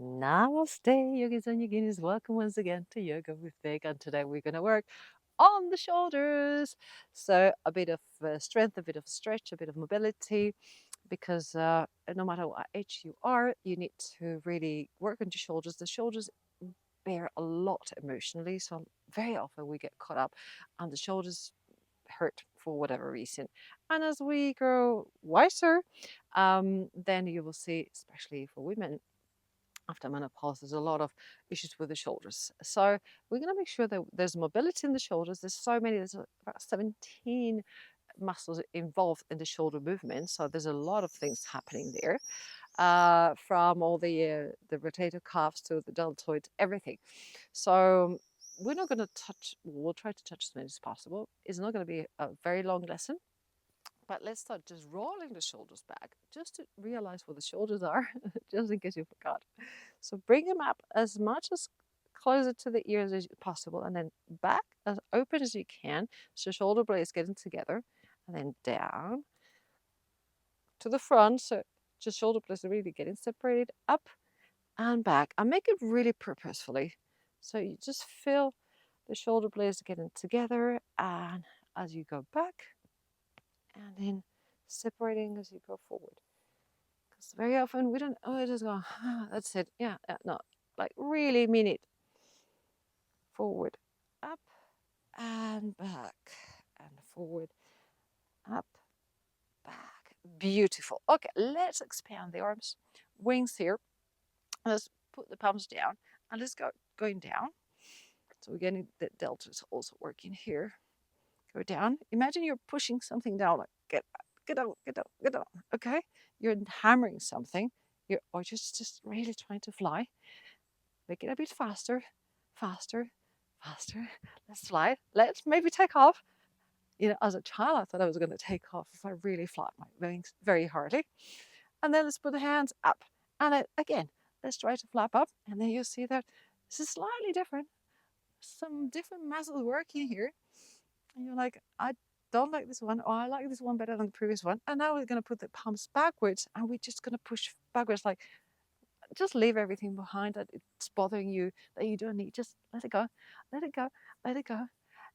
Namaste, yogis and yoginis. Welcome once again to Yoga with Vig. And today we're going to work on the shoulders. So a bit of strength, a bit of stretch, a bit of mobility, because no matter what age you are, you need to really work on your shoulders. The shoulders bear a lot emotionally, so very often we get caught up and the shoulders hurt for whatever reason. And as we grow wiser, then you will see, especially for women, after menopause, there's a lot of issues with the shoulders. So we're going to make sure that there's mobility in the shoulders. There's so many, there's about 17 muscles involved in the shoulder movement. So there's a lot of things happening there, from all the rotator cuffs to the deltoids, everything. So we're not going to touch, we'll try to touch as many as possible. It's not going to be a very long lesson. But let's start just rolling the shoulders back, just to realize what the shoulders are, just in case you forgot. So bring them up as much as closer to the ears as possible, and then back as open as you can, so shoulder blades getting together, and then down to the front, so just shoulder blades are really getting separated, up and back. And make it really purposefully. So you just feel the shoulder blades getting together, and as you go back, and then separating as you go forward. Because very often we don't, oh, just go, that's it. Yeah, no, like really mean it. Forward, up, and back, and forward, up, back. Beautiful. Okay, let's expand the arms, wings here. Let's put the palms down, and let's go going down. So we're getting the deltoids also working here. Go down. Imagine you're pushing something down, like get out, get out, get out. Okay, you're hammering something. Or just really trying to fly. Make it a bit faster, faster, faster. Let's fly. Let's maybe take off. You know, as a child, I thought I was going to take off if I really flap my wings very hardly. And then let's put the hands up. And again, let's try to flap up. And then you see that this is slightly different. Some different muscles working here. And you're like, I don't like this one, or I like this one better than the previous one. And now we're going to put the palms backwards, and we're just going to push backwards, like just leave everything behind that it's bothering you, that you don't need. Just let it go, let it go, let it go.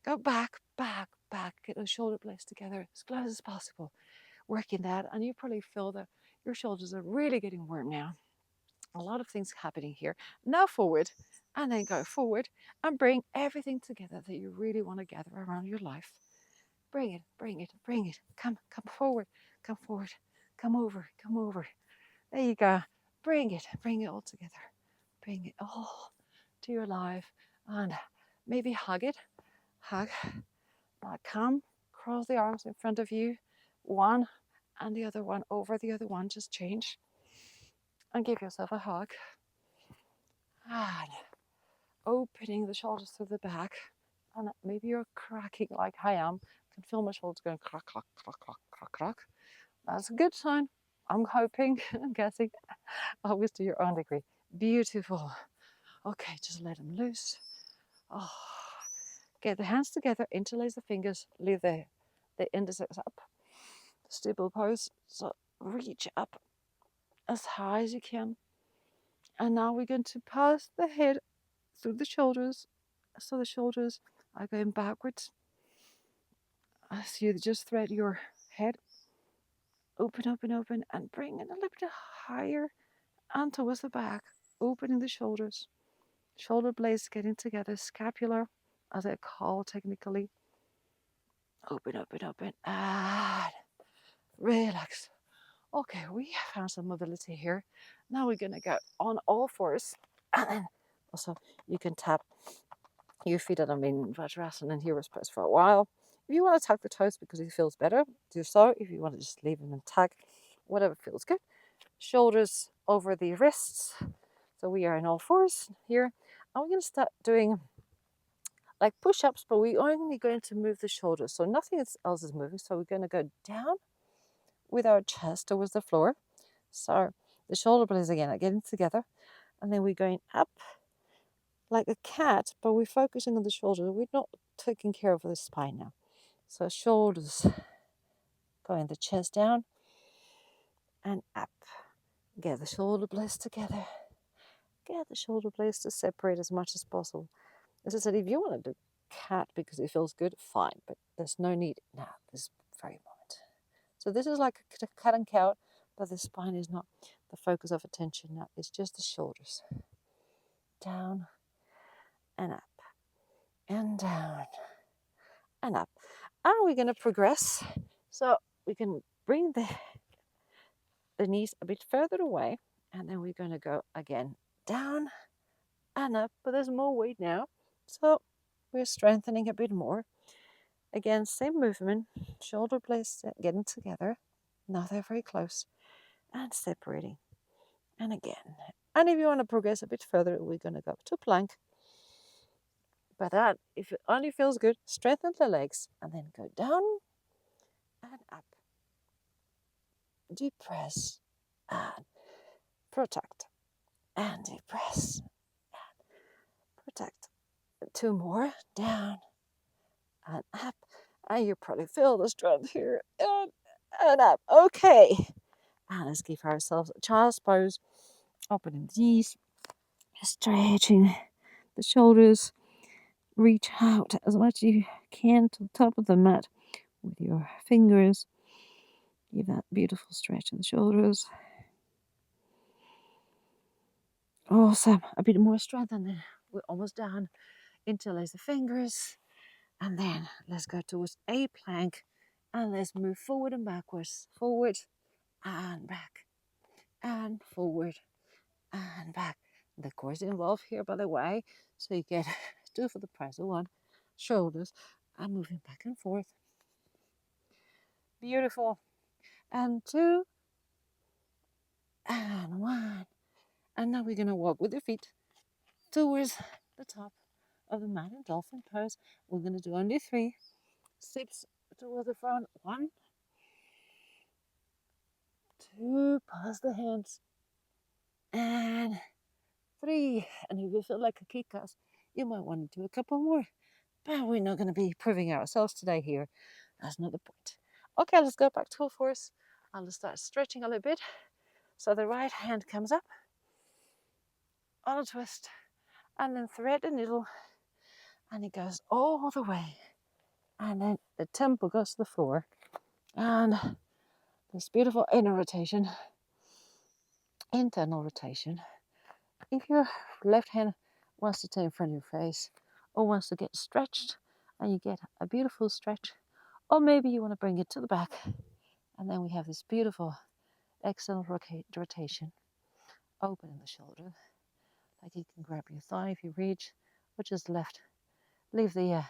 Go back, back, back. Get those shoulder blades together as close as possible. Working that, and you probably feel that your shoulders are really getting warm now. A lot of things happening here. Now forward, and then go forward, and bring everything together that you really want to gather around your life. Bring it, bring it, bring it. Come forward, come forward, come over, come over. There you go. Bring it all together. Bring it all to your life, and maybe hug it. Hug. Now come, cross the arms in front of you, one and the other one over the other one. Just change and give yourself a hug. And opening the shoulders to the back, and maybe you're cracking like I am. I can feel my shoulders going crack, crack, crack, crack, crack, crack. That's a good sign. I'm hoping, I'm guessing. Always to your own degree. Beautiful. Okay, just let them loose. Oh, get the hands together, interlace the fingers, leave the index up. Stable pose. So reach up as high as you can. And now we're going to pass the head through the shoulders. So the shoulders are going backwards. As you just thread your head. Open, open, open, and bring it a little bit higher and towards the back. Opening the shoulders. Shoulder blades getting together. Scapula, as I call technically. Open, open, open, and relax. Okay, we have found some mobility here. Now we're gonna go on all fours, and then also you can tap your feet that have been in Vajrasana and Hero's Pose for a while. If you want to tuck the toes because it feels better, do so. If you want to just leave them and tuck, whatever feels good. Shoulders over the wrists. So we are in all fours here. And we're going to start doing like push-ups, but we're only going to move the shoulders. So nothing else is moving. So we're going to go down with our chest towards the floor. So the shoulder blades again are getting together. And then we're going up like a cat, but we're focusing on the shoulders. We're not taking care of the spine now. So shoulders going the chest down and up. Get the shoulder blades together get the shoulder blades to separate as much as possible. As I said, if you want to do cat because it feels good, fine, but there's no need now, this very moment. So this is like a cat and cow, but the spine is not the focus of attention now. It's just the shoulders. Down and up and down and up. And we're going to progress. So we can bring the knees a bit further away, and then we're going to go again down and up, but there's more weight now. So we're strengthening a bit more. Again, same movement, shoulder blades getting together. Now they're very close and separating. And again. And if you want to progress a bit further, we're going to go to plank. But that, if it only feels good, strengthen the legs and then go down and up. Deep press and protect. And deep press and protect. 2 more, down and up. And you probably feel the strength here. And up. Okay. And let's give ourselves a child's pose. Opening the knees, stretching the shoulders. Reach out as much as you can to the top of the mat with your fingers. Give that beautiful stretch of the shoulders. Awesome. A bit more strength, and then we're almost down. Interlace the fingers. And then let's go towards a plank. And let's move forward and backwards. Forward and back. And forward and back. The core is involved here, by the way. So you get 2 for the price of 1. Shoulders and moving back and forth. Beautiful. And 2. And 1. And now we're going to walk with your feet towards the top of the mat in dolphin pose. We're going to do only 3. Sips towards the front. 1, 2. Pass the hands. And 3. And if you feel like a kick-ass, you might want to do a couple more. But we're not going to be proving ourselves today here. That's not the point. Okay, let's go back to full force. I'll start stretching a little bit. So the right hand comes up on a twist. And then thread the needle. And it goes all the way. And then the temple goes to the floor. And this beautiful inner rotation, internal rotation. If your left hand wants to stay in front of your face or wants to get stretched and you get a beautiful stretch, or maybe you want to bring it to the back, and then we have this beautiful external rotation, opening the shoulder, like you can grab your thigh if you reach, or just leave the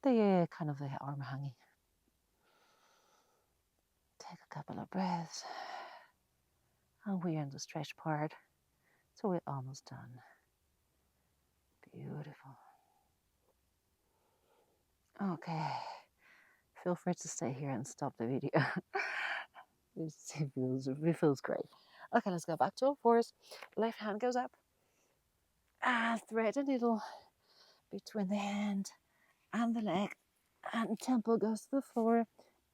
kind of the arm hanging. Take a couple of breaths, and we're in the stretch part, so we're almost done. Beautiful. Okay, feel free to stay here and stop the video. It feels great. Okay, let's go back to all fours. Left hand goes up and thread a needle between the hand and the leg, and temple goes to the floor,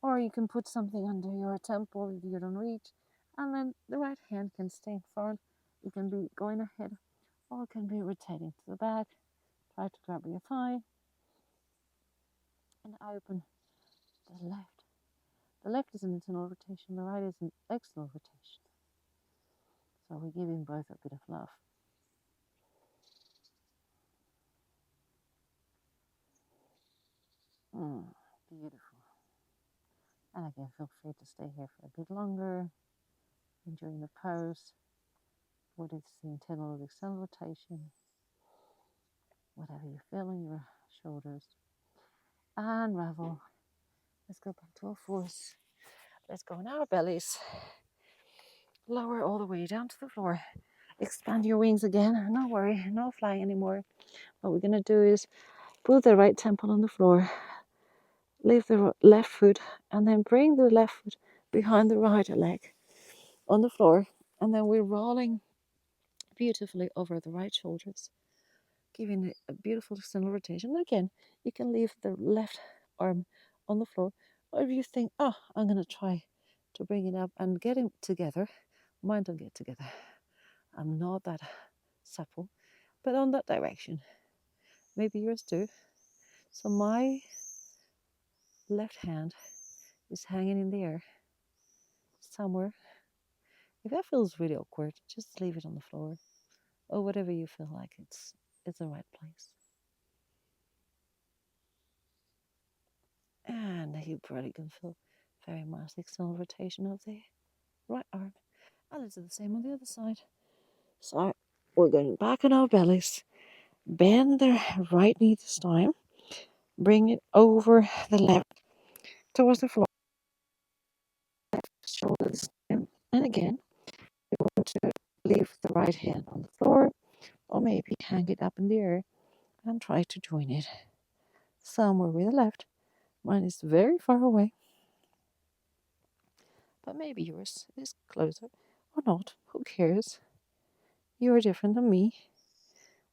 or you can put something under your temple if you don't reach, and then the right hand can stay in front. You can be going ahead, or it can be rotating to the back. Try to grab your thigh and open the left. The left is an internal rotation, the right is an external rotation. So we're giving both a bit of love. Beautiful. And again, feel free to stay here for a bit longer, enjoying the pose. What is the internal or external rotation? Whatever you feel in your shoulders. Unravel. Let's go back to our fours. Let's go on our bellies. Lower all the way down to the floor. Expand your wings again. No worry, no flying anymore. What we're going to do is put the right temple on the floor. Leave the left foot, and then bring the left foot behind the right leg on the floor. And then we're rolling beautifully over the right shoulders, giving it a beautiful external rotation. Again, you can leave the left arm on the floor, or if you think, oh, I'm going to try to bring it up and get it together, mine don't get together. I'm not that supple, but on that direction. Maybe yours do. So my left hand is hanging in the air somewhere. If that feels really awkward, just leave it on the floor or whatever you feel like it's the right place. And you probably can feel very much the external rotation of the right arm. And let's do the same on the other side. So we're going back on our bellies. Bend the right knee this time. Bring it over the left towards the floor. Shoulders in. And again, you want to leave the right hand on the floor or maybe hang it up in the air and try to join it somewhere with the left. Mine is very far away, but maybe yours is closer or not. Who cares? You are different than me.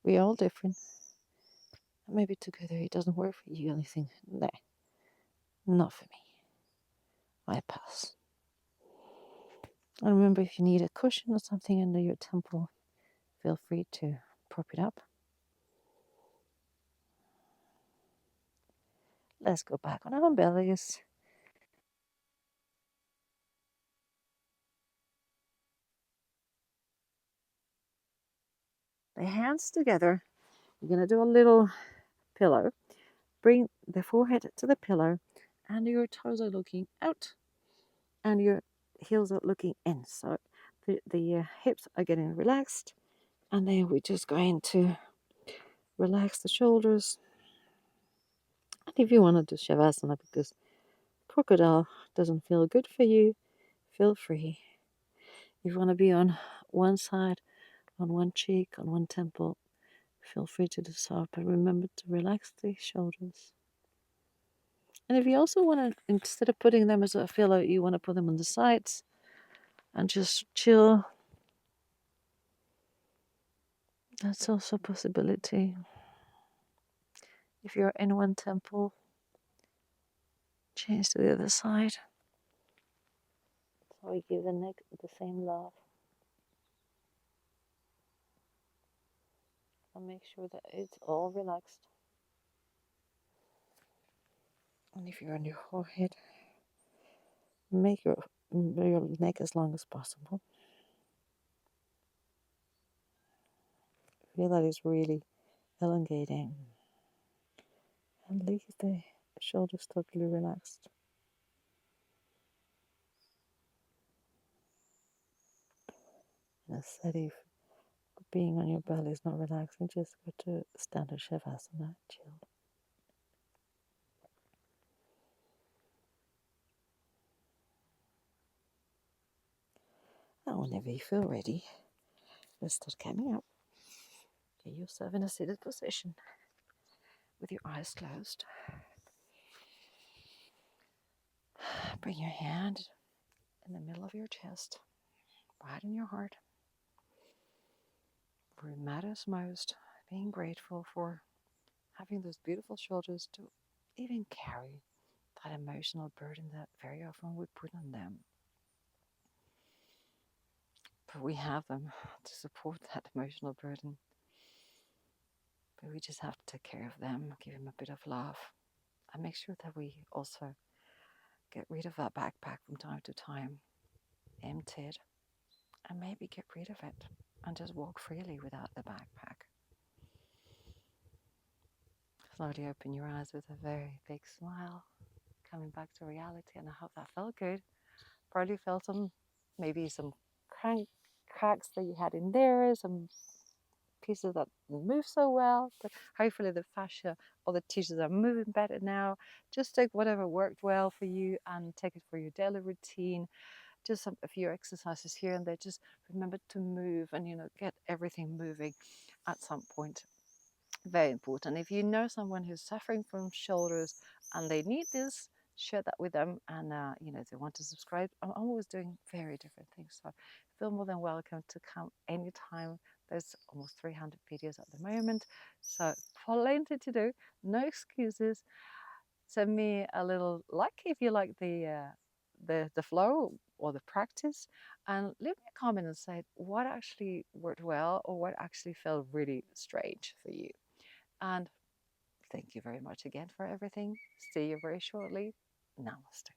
We're all different. Maybe together it doesn't work for you. And you think, nah, not for me. I pass. And remember, if you need a cushion or something under your temple, feel free to prop it up. Let's go back on our bellies. The hands together. We're going to do a little pillow. Bring the forehead to the pillow, and your toes are looking out, and your heels are looking in. So the hips are getting relaxed, and then we're just going to relax the shoulders. And if you want to do Shavasana because crocodile doesn't feel good for you, feel free. If you want to be on one side, on one cheek, on one temple, feel free to do so. But remember to relax the shoulders. And if you also want to, instead of putting them as a pillow, you want to put them on the sides and just chill. That's also a possibility. If you're in one temple, change to the other side. So we give the neck the same love. And make sure that it's all relaxed. And if you're on your forehead, make your neck as long as possible. Feel that it's really elongating. And leave the shoulders totally relaxed. And I said if being on your belly is not relaxing, just go to standard Shavasana, chill. And whenever you feel ready, let's start coming up. Get yourself in a seated position with your eyes closed. Bring your hand in the middle of your chest, right in your heart. Where it matters most, being grateful for having those beautiful shoulders to even carry that emotional burden that very often we put on them. But we have them to support that emotional burden. But we just have to take care of them, give them a bit of love, and make sure that we also get rid of that backpack from time to time, empty it, and maybe get rid of it and just walk freely without the backpack. Slowly open your eyes with a very big smile, coming back to reality, and I hope that felt good. Probably felt maybe some cracks that you had in there, some pieces that didn't move so well, but hopefully the fascia or the tissues are moving better now. Just take whatever worked well for you and take it for your daily routine. Just a few exercises here and there. Just remember to move and get everything moving at some point. Very important. If you know someone who's suffering from shoulders and they need this, share that with them. And if they want to subscribe, I'm always doing very different things, so feel more than welcome to come anytime. There's almost 300 videos at the moment, so plenty to do. No excuses. Send me a little like if you like the flow or the practice, and leave me a comment and say what actually worked well or what actually felt really strange for you. And thank you very much again for everything. See you very shortly. Namaste.